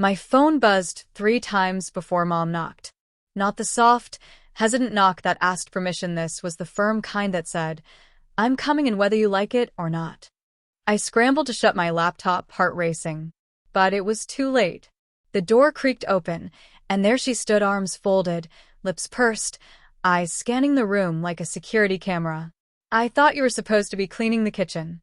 My phone buzzed 3 times before Mom knocked. Not the soft, hesitant knock that asked permission. This was the firm kind that said, "I'm coming in whether you like it or not." I scrambled to shut my laptop, heart racing. But it was too late. The door creaked open, and there she stood, arms folded, lips pursed, eyes scanning the room like a security camera. "I thought you were supposed to be cleaning the kitchen."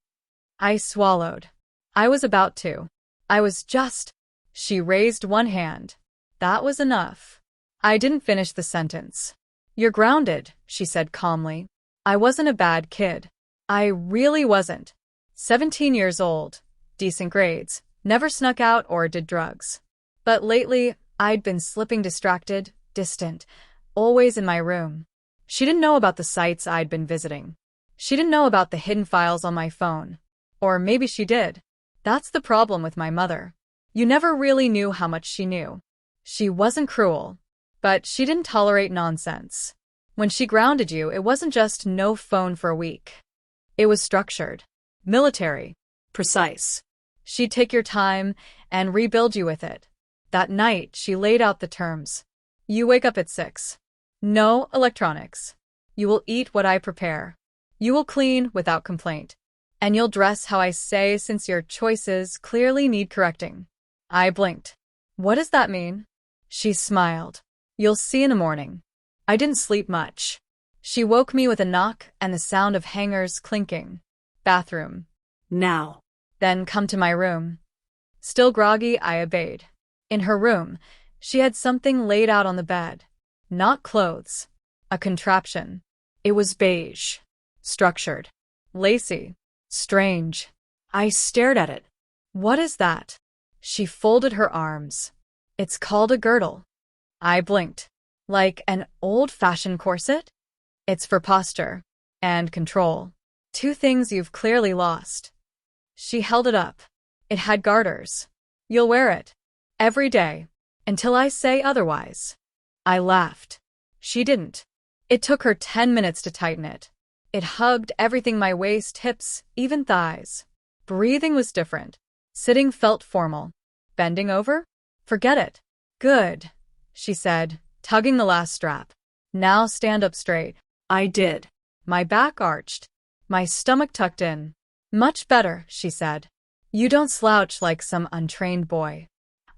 I swallowed. I was about to. I was just. She raised one hand. That was enough. I didn't finish the sentence. "You're grounded," she said calmly. I wasn't a bad kid. I really wasn't. 17 years old, decent grades, never snuck out or did drugs. But lately, I'd been slipping, distracted, distant, always in my room. She didn't know about the sites I'd been visiting. She didn't know about the hidden files on my phone. Or maybe she did. That's the problem with my mother. You never really knew how much she knew. She wasn't cruel, but she didn't tolerate nonsense. When she grounded you, it wasn't just no phone for a week. It was structured, military, precise. She'd take your time and rebuild you with it. That night, she laid out the terms. You wake up at 6. No electronics. You will eat what I prepare. You will clean without complaint. And you'll dress how I say, since your choices clearly need correcting. I blinked. What does that mean? She smiled. You'll see in the morning. I didn't sleep much. She woke me with a knock and the sound of hangers clinking. Bathroom. Now. Then come to my room. Still groggy, I obeyed. In her room, she had something laid out on the bed. Not clothes. A contraption. It was beige. Structured. Lacy. Strange. I stared at it. What is that? She folded her arms. It's called a girdle. I blinked. Like an old-fashioned corset? It's for posture and control. 2 things you've clearly lost. She held it up. It had garters. You'll wear it every day until I say otherwise. I laughed. She didn't. It took her 10 minutes to tighten it. It hugged everything, my waist, hips, even thighs. Breathing was different. Sitting felt formal. Bending over? Forget it. Good, she said, tugging the last strap. Now stand up straight. I did. My back arched. My stomach tucked in. Much better, she said. You don't slouch like some untrained boy.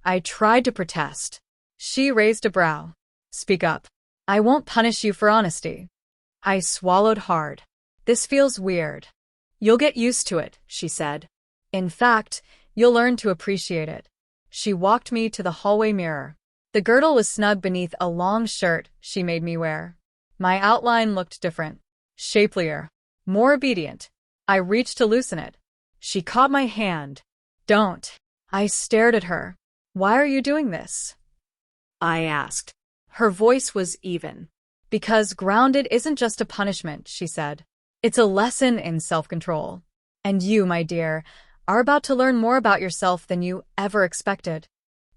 I tried to protest. She raised a brow. Speak up. I won't punish you for honesty. I swallowed hard. This feels weird. You'll get used to it, she said. In fact, you'll learn to appreciate it. She walked me to the hallway mirror. The girdle was snug beneath a long shirt she made me wear. My outline looked different. Shapelier. More obedient. I reached to loosen it. She caught my hand. Don't. I stared at her. Why are you doing this? I asked. Her voice was even. Because grounded isn't just a punishment, she said. It's a lesson in self-control. And you, my dear, are about to learn more about yourself than you ever expected.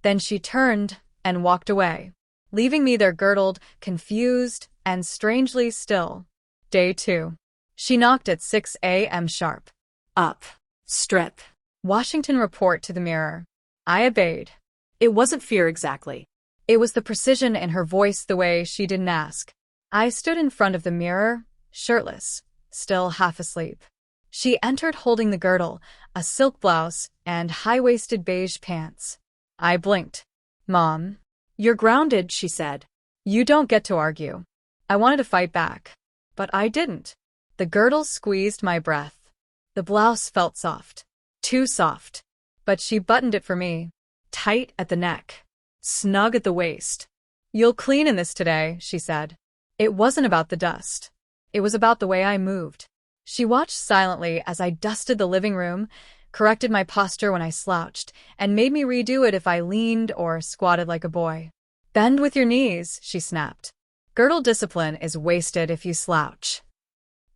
Then she turned and walked away, leaving me there girdled, confused, and strangely still. Day 2. She knocked at 6 a.m. sharp. Up. Strip. Washington report to the mirror. I obeyed. It wasn't fear exactly. It was the precision in her voice, the way she didn't ask. I stood in front of the mirror, shirtless, still half asleep. She entered holding the girdle, a silk blouse, and high-waisted beige pants. I blinked. Mom, you're grounded, she said. You don't get to argue. I wanted to fight back, but I didn't. The girdle squeezed my breath. The blouse felt soft. Too soft. But she buttoned it for me. Tight at the neck. Snug at the waist. You'll clean in this today, she said. It wasn't about the dust. It was about the way I moved. She watched silently as I dusted the living room, corrected my posture when I slouched, and made me redo it if I leaned or squatted like a boy. Bend with your knees, she snapped. Girdle discipline is wasted if you slouch.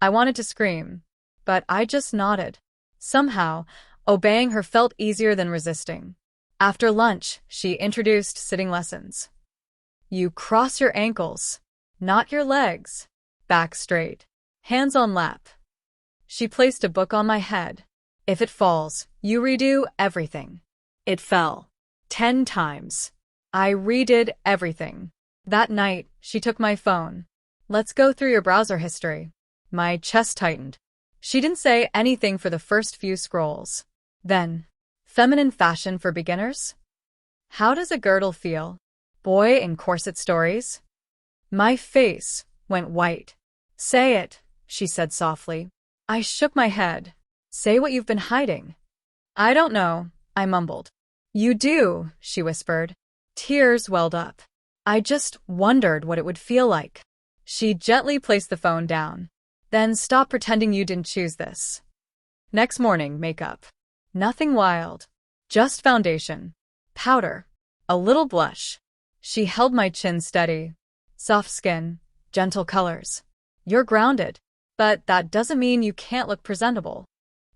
I wanted to scream, but I just nodded. Somehow, obeying her felt easier than resisting. After lunch, she introduced sitting lessons. You cross your ankles, not your legs. Back straight. Hands on lap. She placed a book on my head. If it falls, you redo everything. It fell. 10 times. I redid everything. That night, she took my phone. Let's go through your browser history. My chest tightened. She didn't say anything for the first few scrolls. Then, feminine fashion for beginners? How does a girdle feel? Boy in corset stories? My face went white. Say it, she said softly. I shook my head. Say what you've been hiding. I don't know, I mumbled. You do, she whispered. Tears welled up. I just wondered what it would feel like. She gently placed the phone down. Then stop pretending you didn't choose this. Next morning, makeup. Nothing wild. Just foundation. Powder. A little blush. She held my chin steady. Soft skin. Gentle colors. You're grounded. But that doesn't mean you can't look presentable.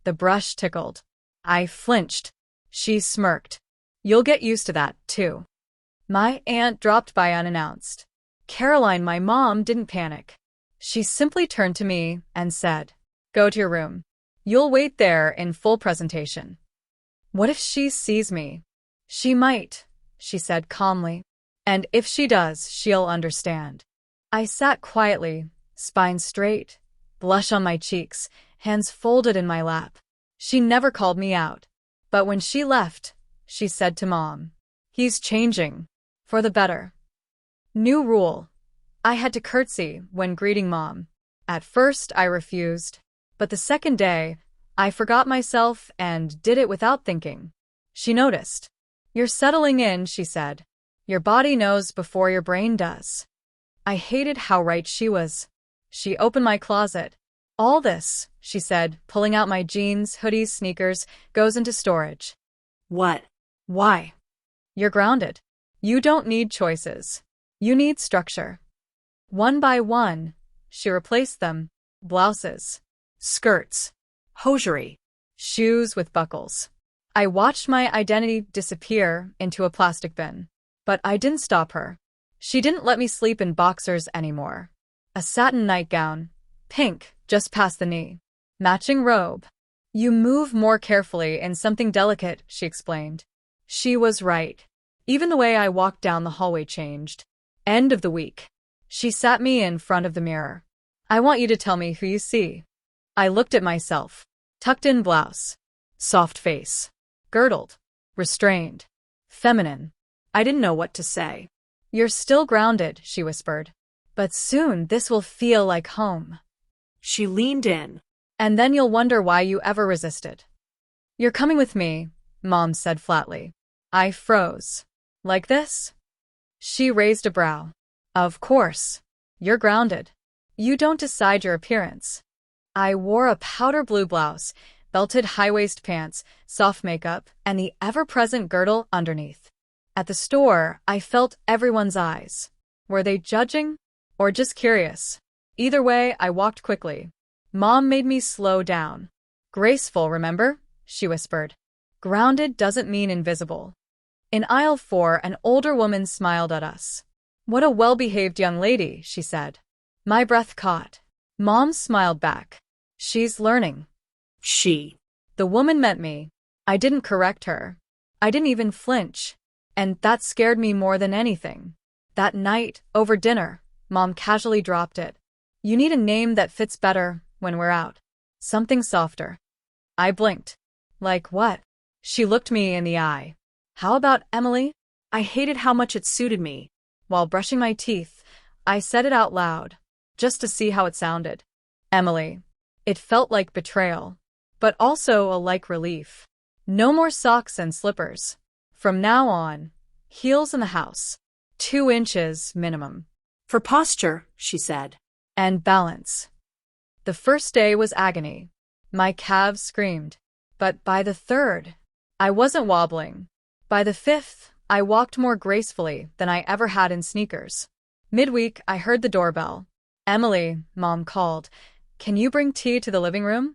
The brush tickled. I flinched. She smirked. You'll get used to that, too. My aunt dropped by unannounced. Caroline, my mom, didn't panic. She simply turned to me and said, Go to your room. You'll wait there in full presentation. What if she sees me? She might, she said calmly. And if she does, she'll understand. I sat quietly, spine straight, blush on my cheeks, hands folded in my lap. She never called me out. But when she left, she said to Mom, He's changing. For the better. New rule. I had to curtsy when greeting Mom. At first, I refused. But the second day, I forgot myself and did it without thinking. She noticed. You're settling in, she said. Your body knows before your brain does. I hated how right she was. She opened my closet. All this, she said, pulling out my jeans, hoodies, sneakers, goes into storage. What? Why? You're grounded. You don't need choices. You need structure. One by one, she replaced them. Blouses, skirts, Hosiery. shoes with buckles. I watched my identity disappear into a plastic bin. But I didn't stop her. She didn't let me sleep in boxers anymore. A satin nightgown, pink, just past the knee. Matching robe. You move more carefully in something delicate, she explained. She was right. Even the way I walked down the hallway changed. End of the week. She sat me in front of the mirror. I want you to tell me who you see. I looked at myself. Tucked-in blouse. Soft face. Girdled. Restrained. Feminine. I didn't know what to say. You're still grounded, she whispered. But soon this will feel like home. She leaned in. And then you'll wonder why you ever resisted. You're coming with me, Mom said flatly. I froze. Like this? She raised a brow. Of course. You're grounded. You don't decide your appearance. I wore a powder blue blouse, belted high-waist pants, soft makeup, and the ever-present girdle underneath. At the store, I felt everyone's eyes. Were they judging? Or just curious? Either way, I walked quickly. Mom made me slow down. Graceful, remember? She whispered. Grounded doesn't mean invisible. In aisle 4, an older woman smiled at us. What a well-behaved young lady, she said. My breath caught. Mom smiled back. She's learning. She. The woman met me. I didn't correct her. I didn't even flinch. And that scared me more than anything. That night, over dinner, Mom casually dropped it. You need a name that fits better when we're out. Something softer. I blinked. Like what? She looked me in the eye. How about Emily? I hated how much it suited me. While brushing my teeth, I said it out loud, just to see how it sounded. Emily. It felt like betrayal, but also a like relief. No more socks and slippers. From now on, heels in the house. 2 inches minimum. For posture, she said. And balance. The first day was agony. My calves screamed. But by the 3rd, I wasn't wobbling. By the 5th, I walked more gracefully than I ever had in sneakers. Midweek, I heard the doorbell. Emily, Mom called. Can you bring tea to the living room?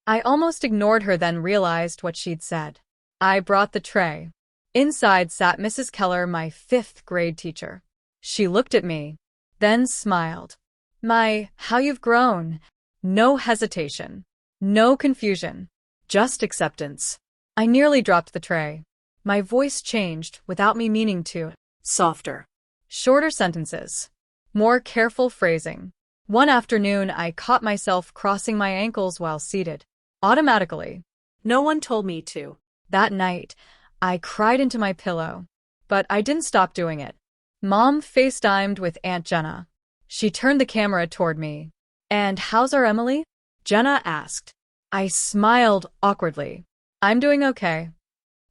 I almost ignored her, then realized what she'd said. I brought the tray. Inside sat Mrs. Keller, my 5th grade teacher. She looked at me, then smiled. How you've grown. No hesitation. No confusion. Just acceptance. I nearly dropped the tray. My voice changed without me meaning to. Softer. Shorter sentences. More careful phrasing. One afternoon, I caught myself crossing my ankles while seated. Automatically. No one told me to. That night, I cried into my pillow. But I didn't stop doing it. Mom FaceTimed with Aunt Jenna. She turned the camera toward me. "And how's our Emily?" Jenna asked. I smiled awkwardly. "I'm doing okay."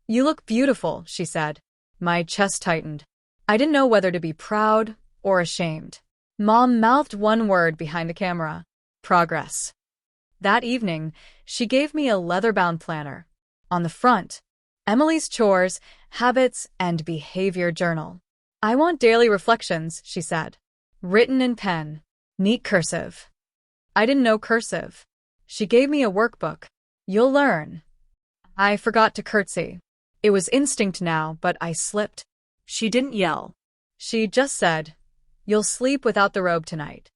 "You look beautiful," she said. My chest tightened. I didn't know whether to be proud or ashamed. Mom mouthed one word behind the camera. Progress. That evening, she gave me a leather-bound planner. On the front, Emily's chores, habits, and behavior journal. "I want daily reflections," she said. Written in pen. Neat cursive. I didn't know cursive. She gave me a workbook. "You'll learn." I forgot to curtsy. It was instinct now, but I slipped. She didn't yell. She just said, "You'll sleep without the robe tonight."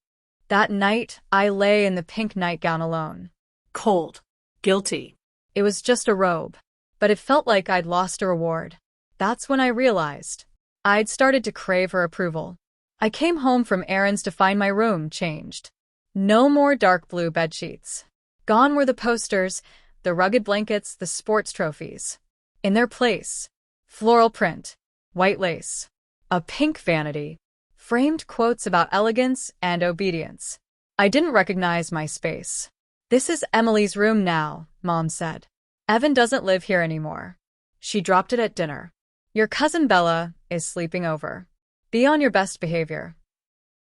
That night, I lay in the pink nightgown alone. Cold. Guilty. It was just a robe, but it felt like I'd lost a reward. That's when I realized I'd started to crave her approval. I came home from errands to find my room changed. No more dark blue bedsheets. Gone were the posters, the rugged blankets, the sports trophies. In their place, floral print, white lace, a pink vanity, framed quotes about elegance and obedience. I didn't recognize my space. "This is Emily's room now," Mom said. "Evan doesn't live here anymore." She dropped it at dinner. "Your cousin Bella is sleeping over. Be on your best behavior."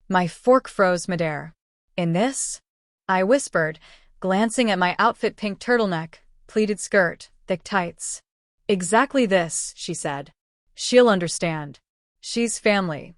My fork froze midair. "In this?" I whispered, glancing at my outfit: pink turtleneck, pleated skirt, thick tights. "Exactly this," she said. "She'll understand. She's family."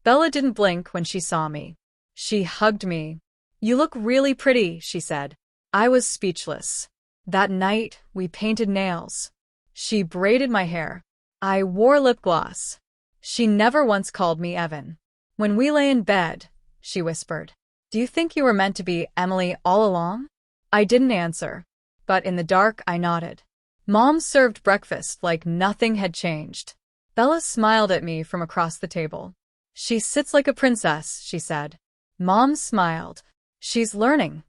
Bella didn't blink when she saw me. She hugged me. "You look really pretty," she said. I was speechless. That night, we painted nails. She braided my hair. I wore lip gloss. She never once called me Evan. When we lay in bed, she whispered, "Do you think you were meant to be Emily all along?" I didn't answer, but in the dark I nodded. Mom served breakfast like nothing had changed. Bella smiled at me from across the table. "She sits like a princess," she said. Mom smiled. "She's learning."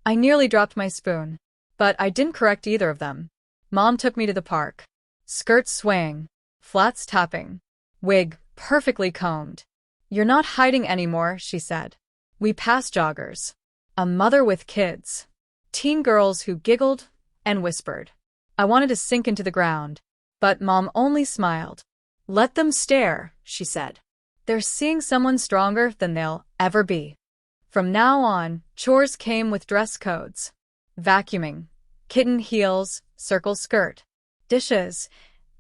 I nearly dropped my spoon, but I didn't correct either of them. Mom took me to the park. Skirts swaying, flats tapping, wig perfectly combed. "You're not hiding anymore," she said. We passed joggers. A mother with kids. Teen girls who giggled and whispered. I wanted to sink into the ground, but Mom only smiled. "Let them stare," she said. "They're seeing someone stronger than they'll ever be." From now on, chores came with dress codes. Vacuuming, kitten heels, circle skirt. Dishes,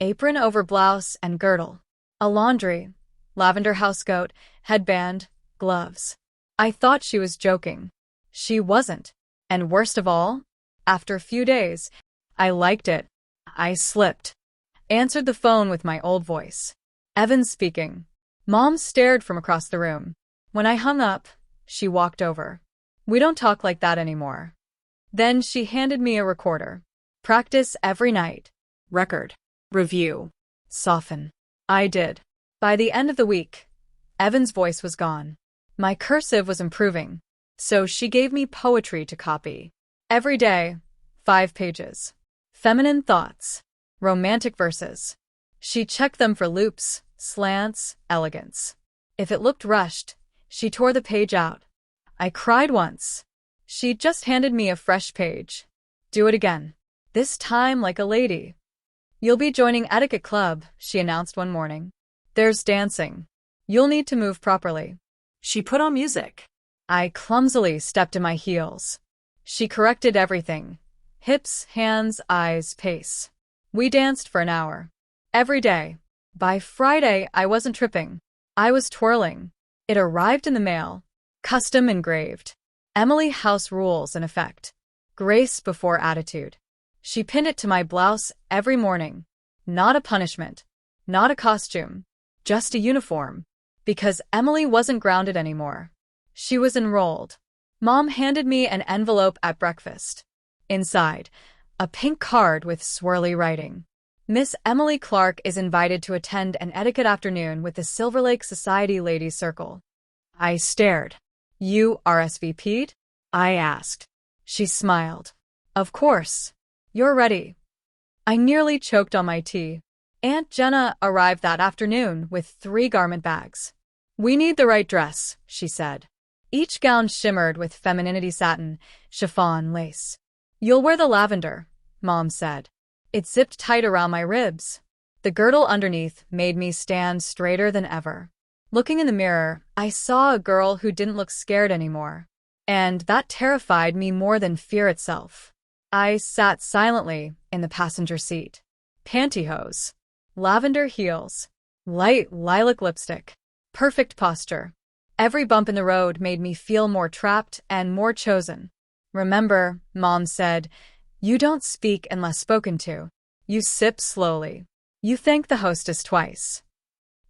apron over blouse and girdle. A laundry, lavender housecoat, headband, gloves. I thought she was joking. She wasn't. And worst of all, after a few days, I liked it. I slipped. Answered the phone with my old voice. "Evan speaking." Mom stared from across the room. When I hung up, she walked over. "We don't talk like that anymore." Then she handed me a recorder. "Practice every night." Record. Review. Soften. I did. By the end of the week, Evan's voice was gone. My cursive was improving, so she gave me poetry to copy. Every day, 5 pages. Feminine thoughts. Romantic verses. She checked them for loops, slants, elegance. If it looked rushed, she tore the page out. I cried once. She just handed me a fresh page. "Do it again. This time like a lady." "You'll be joining etiquette club," she announced one morning. "There's dancing. You'll need to move properly." She put on music. I clumsily stepped to my heels. She corrected everything. Hips, hands, eyes, pace. We danced for an hour. Every day. By Friday, I wasn't tripping. I was twirling. It arrived in the mail. Custom engraved. Emily House rules in effect. Grace before attitude. She pinned it to my blouse every morning. Not a punishment. Not a costume. Just a uniform. Because Emily wasn't grounded anymore. She was enrolled. Mom handed me an envelope at breakfast. Inside, a pink card with swirly writing. Miss Emily Clark is invited to attend an etiquette afternoon with the Silver Lake Society Ladies Circle. I stared. You RSVP'd? I asked. She smiled. Of course. You're ready. I nearly choked on my tea. Aunt Jenna arrived that afternoon with 3 garment bags. We need the right dress, she said. Each gown shimmered with femininity satin, chiffon, lace. You'll wear the lavender, Mom said. It zipped tight around my ribs. The girdle underneath made me stand straighter than ever. Looking in the mirror, I saw a girl who didn't look scared anymore. And that terrified me more than fear itself. I sat silently in the passenger seat. Pantyhose. Lavender heels. Light lilac lipstick. Perfect posture. Every bump in the road made me feel more trapped and more chosen. Remember, Mom said, you don't speak unless spoken to. You sip slowly. You thank the hostess twice.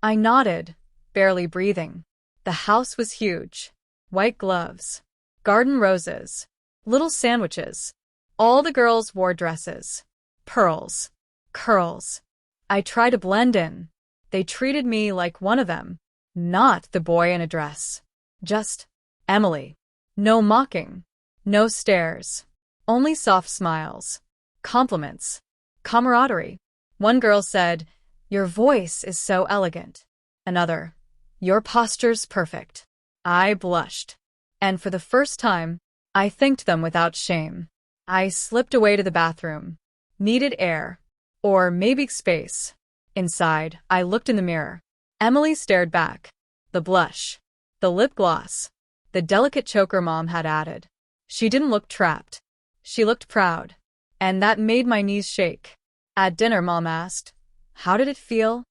I nodded, barely breathing. The house was huge. White gloves. Garden roses. Little sandwiches. All the girls wore dresses. Pearls. Curls. I tried to blend in. They treated me like one of them. Not the boy in a dress. Just Emily. No mocking. No stares. Only soft smiles. Compliments. Camaraderie. One girl said, your voice is so elegant. Another, your posture's perfect. I blushed. And for the first time, I thanked them without shame. I slipped away to the bathroom. Needed air. Or maybe space. Inside, I looked in the mirror. Emily stared back. The blush. The lip gloss. The delicate choker Mom had added. She didn't look trapped. She looked proud. And that made my knees shake. At dinner, Mom asked, how did it feel?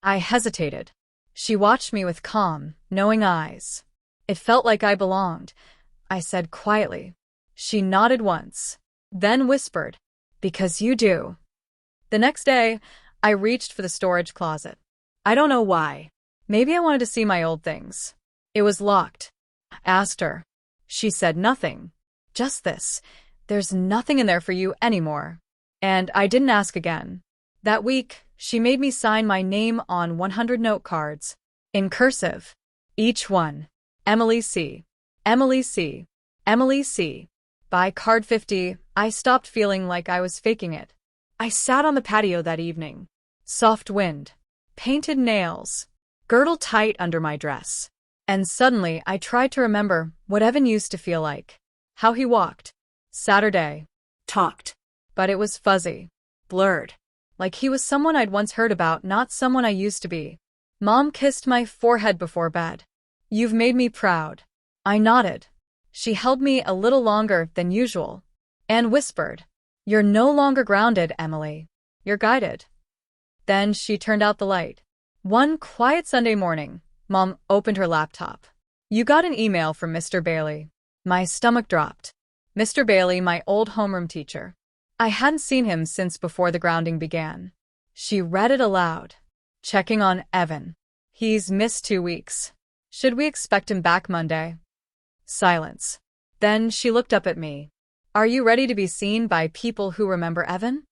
I hesitated. She watched me with calm, knowing eyes. It felt like I belonged, I said quietly. She nodded once, then whispered, because you do. The next day, I reached for the storage closet. I don't know why. Maybe I wanted to see my old things. It was locked. I asked her. She said nothing. Just this. There's nothing in there for you anymore. And I didn't ask again. That week, she made me sign my name on 100 note cards. In cursive. Each one. Emily C. Emily C. Emily C. By card 50, I stopped feeling like I was faking it. I sat on the patio that evening. Soft wind. Painted nails. Girdle tight under my dress. And suddenly I tried to remember what Evan used to feel like. How he walked. Saturday. Talked. But it was fuzzy. Blurred. Like he was someone I'd once heard about, not someone I used to be. Mom kissed my forehead before bed. You've made me proud. I nodded. She held me a little longer than usual. And whispered, you're no longer grounded, Emily. You're guided. Then she turned out the light. One quiet Sunday morning, Mom opened her laptop. You got an email from Mr. Bailey. My stomach dropped. Mr. Bailey, my old homeroom teacher. I hadn't seen him since before the grounding began. She read it aloud. Checking on Evan. He's missed 2 weeks. Should we expect him back Monday? Silence. Then she looked up at me. Are you ready to be seen by people who remember Evan?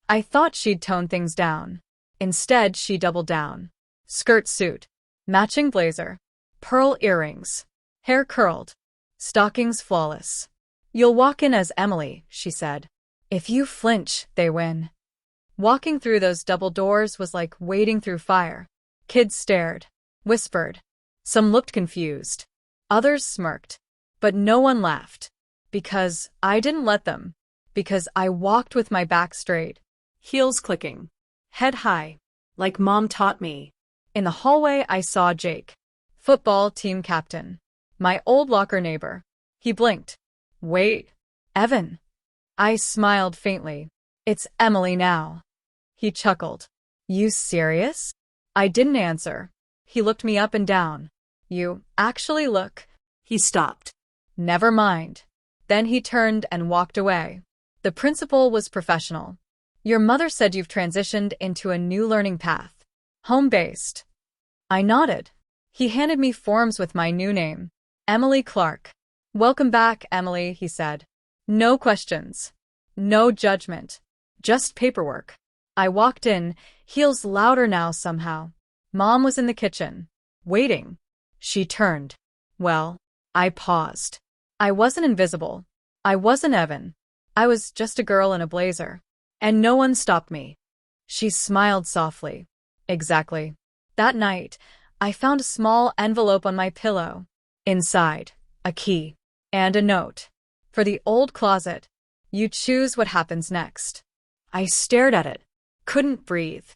I thought she'd tone things down. Instead, she doubled down. Skirt suit. Matching blazer. Pearl earrings. Hair curled. Stockings flawless. You'll walk in as Emily, she said. If you flinch, they win. Walking through those double doors was like wading through fire. Kids stared. Whispered. Some looked confused. Others smirked. But no one laughed. Because I didn't let them. Because I walked with my back straight. Heels clicking. Head high. Like Mom taught me. In the hallway, I saw Jake. Football team captain. My old locker neighbor. He blinked. Wait. Evan. I smiled faintly. It's Emily now. He chuckled. You serious? I didn't answer. He looked me up and down. You actually look. He stopped. Never mind. Then he turned and walked away. The principal was professional. Your mother said you've transitioned into a new learning path. Home-based. I nodded. He handed me forms with my new name. Emily Clark. Welcome back, Emily, he said. No questions. No judgment. Just paperwork. I walked in, heels louder now somehow. Mom was in the kitchen, waiting. She turned. Well, I paused. I wasn't invisible. I wasn't Evan. I was just a girl in a blazer. And no one stopped me. She smiled softly. Exactly. That night, I found a small envelope on my pillow. Inside, a key. And a note. For the old closet. You choose what happens next. I stared at it. Couldn't breathe.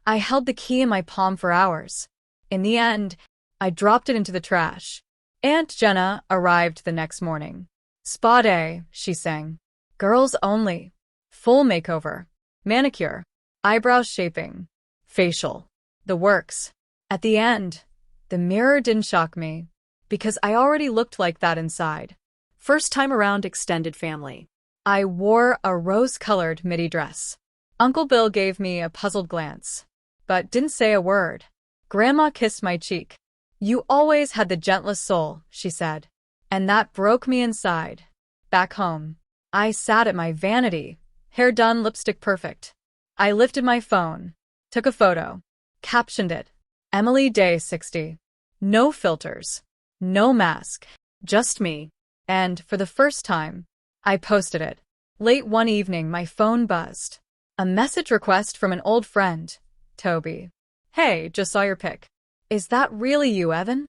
I held the key in my palm for hours. In the end, I dropped it into the trash. Aunt Jenna arrived the next morning. Spa day, she sang. Girls only. Full makeover. Manicure. Eyebrow shaping. Facial. The works. At the end, the mirror didn't shock me, because I already looked like that inside. First time around extended family. I wore a rose-colored midi dress. Uncle Bill gave me a puzzled glance, but didn't say a word. Grandma kissed my cheek. You always had the gentlest soul, she said. And that broke me inside. Back home, I sat at my vanity, hair done, lipstick perfect. I lifted my phone, took a photo, captioned it, Emily Day 60. No filters, no mask, just me. And for the first time, I posted it. Late one evening, my phone buzzed. A message request from an old friend, Toby. Hey, just saw your pic. Is that really you, Evan?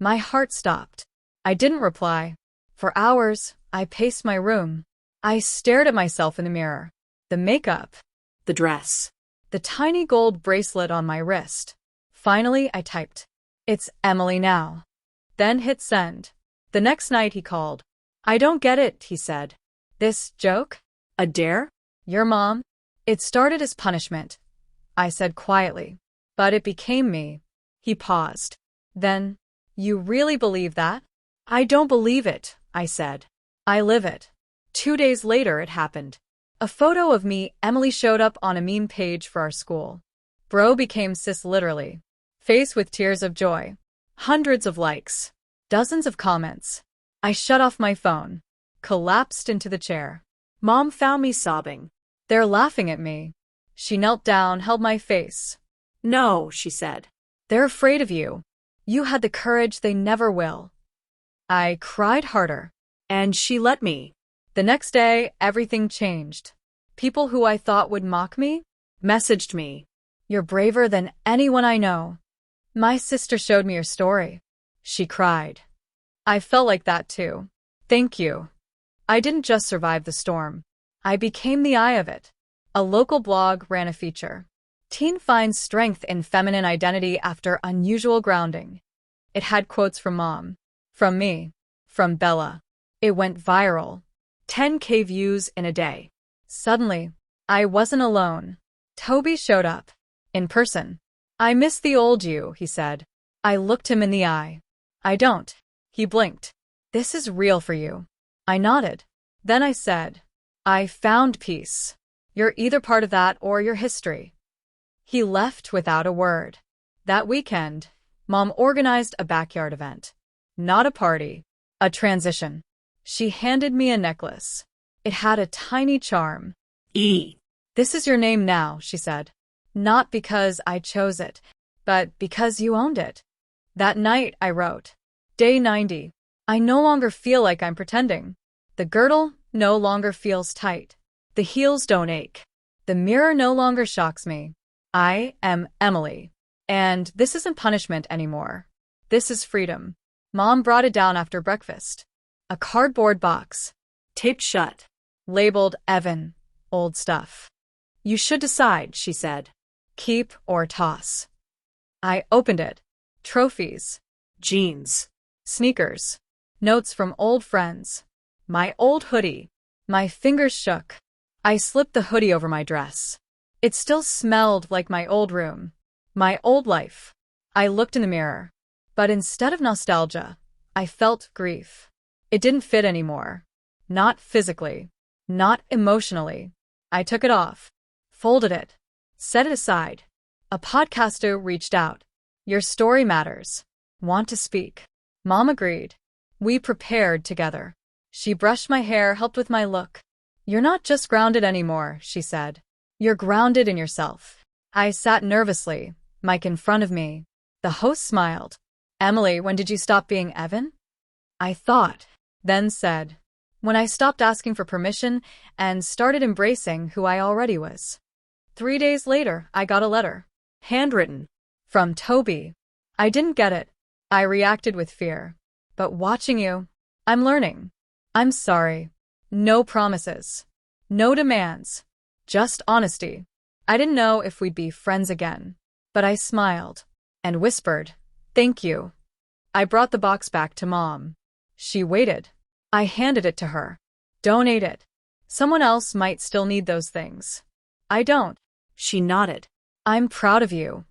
My heart stopped. I didn't reply. For hours, I paced my room. I stared at myself in the mirror. The makeup. The dress. The tiny gold bracelet on my wrist. Finally, I typed. It's Emily now. Then hit send. The next night he called. I don't get it, he said. This joke? A dare? Your mom? It started as punishment, I said quietly. But it became me. He paused. Then, you really believe that? I don't believe it, I said. I live it. 2 days later it happened. A photo of me, Emily, showed up on a meme page for our school. Bro became sis literally. Face with tears of joy. Hundreds of likes. Dozens of comments. I shut off my phone. Collapsed into the chair. Mom found me sobbing. They're laughing at me. She knelt down, held my face. No, she said. They're afraid of you. You had the courage they never will. I cried harder. And she let me. The next day, everything changed. People who I thought would mock me messaged me. You're braver than anyone I know. My sister showed me your story. She cried. I felt like that too. Thank you. I didn't just survive the storm. I became the eye of it. A local blog ran a feature. Teen finds strength in feminine identity after unusual grounding. It had quotes from Mom, from me, from Bella. It went viral. 10K views in a day. Suddenly, I wasn't alone. Toby showed up. In person. I miss the old you, he said. I looked him in the eye. I don't. He blinked. This is real for you. I nodded. Then I said, I found peace. You're either part of that or your history. He left without a word. That weekend, Mom organized a backyard event. Not a party. A transition. She handed me a necklace. It had a tiny charm. E. This is your name now, she said. Not because I chose it, but because you owned it. That night I wrote, Day 90. I no longer feel like I'm pretending. The girdle no longer feels tight. The heels don't ache. The mirror no longer shocks me. I am Emily. And this isn't punishment anymore. This is freedom. Mom brought it down after breakfast. A cardboard box. Taped shut. Labeled Evan. Old stuff. You should decide, she said. Keep or toss. I opened it. Trophies. Jeans. Sneakers. Notes from old friends. My old hoodie. My fingers shook. I slipped the hoodie over my dress. It still smelled like my old room. My old life. I looked in the mirror. But instead of nostalgia, I felt grief. It didn't fit anymore. Not physically. Not emotionally. I took it off. Folded it. Set it aside. A podcaster reached out. Your story matters. Want to speak? Mom agreed. We prepared together. She brushed my hair, helped with my look. You're not just grounded anymore, she said. You're grounded in yourself. I sat nervously, mic in front of me. The host smiled. Emily, when did you stop being Evan? I thought, then said, when I stopped asking for permission and started embracing who I already was. 3 days later, I got a letter. Handwritten. From Toby. I didn't get it. I reacted with fear. But watching you, I'm learning. I'm sorry. No promises. No demands. Just honesty. I didn't know if we'd be friends again. But I smiled and whispered, thank you. I brought the box back to Mom. She waited. I handed it to her. Donate it. Someone else might still need those things. I don't. She nodded. I'm proud of you.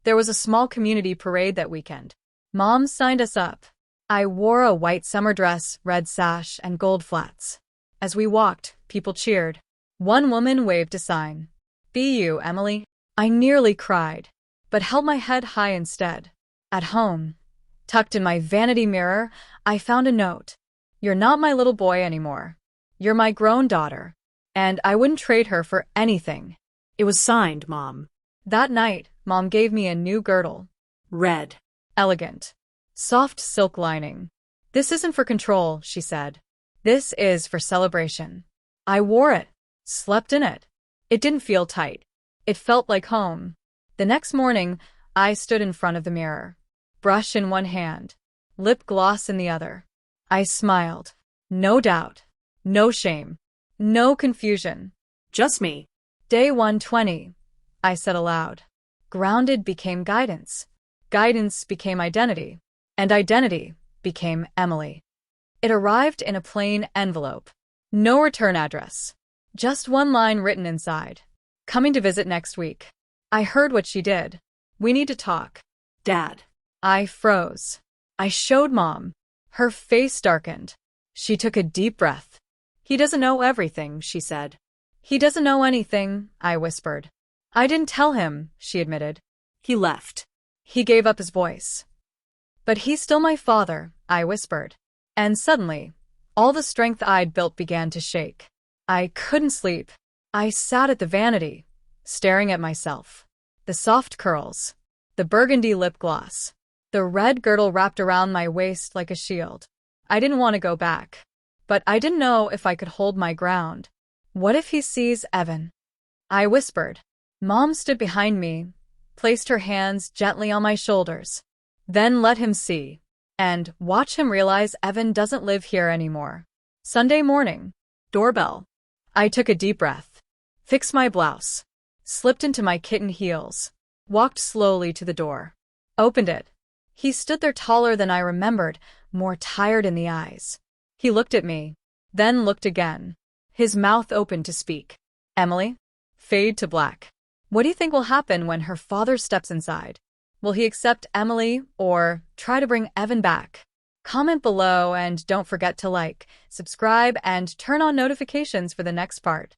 There was a small community parade that weekend. Mom signed us up. I wore a white summer dress, red sash, and gold flats. As we walked, people cheered. One woman waved a sign. Be you, Emily. I nearly cried, but held my head high instead. At home, tucked in my vanity mirror, I found a note. You're not my little boy anymore. You're my grown daughter. And I wouldn't trade her for anything. It was signed, Mom. That night, Mom gave me a new girdle. Red. Elegant. Soft silk lining. This isn't for control, she said. This is for celebration. I wore it. Slept in it. It didn't feel tight. It felt like home. The next morning, I stood in front of the mirror. Brush in one hand. Lip gloss in the other. I smiled. No doubt. No shame. No confusion. Just me. Day 120. I said aloud. Grounded became guidance. Guidance became identity. And identity became Emily. It arrived in a plain envelope. No return address. Just one line written inside. Coming to visit next week. I heard what she did. We need to talk. Dad. I froze. I showed Mom. Her face darkened. She took a deep breath. He doesn't know everything, she said. He doesn't know anything, I whispered. I didn't tell him, she admitted. He left. He gave up his voice. But he's still my father, I whispered. And suddenly, all the strength I'd built began to shake. I couldn't sleep. I sat at the vanity, staring at myself. The soft curls. The burgundy lip gloss. The red girdle wrapped around my waist like a shield. I didn't want to go back. But I didn't know if I could hold my ground. What if he sees Evan? I whispered. Mom stood behind me, placed her hands gently on my shoulders. Then let him see. And watch him realize Evan doesn't live here anymore. Sunday morning. Doorbell. I took a deep breath. Fixed my blouse. Slipped into my kitten heels. Walked slowly to the door. Opened it. He stood there taller than I remembered, more tired in the eyes. He looked at me, then looked again. His mouth opened to speak. Emily? Fade to black. What do you think will happen when her father steps inside? Will he accept Emily or try to bring Evan back? Comment below and don't forget to like, subscribe, and turn on notifications for the next part.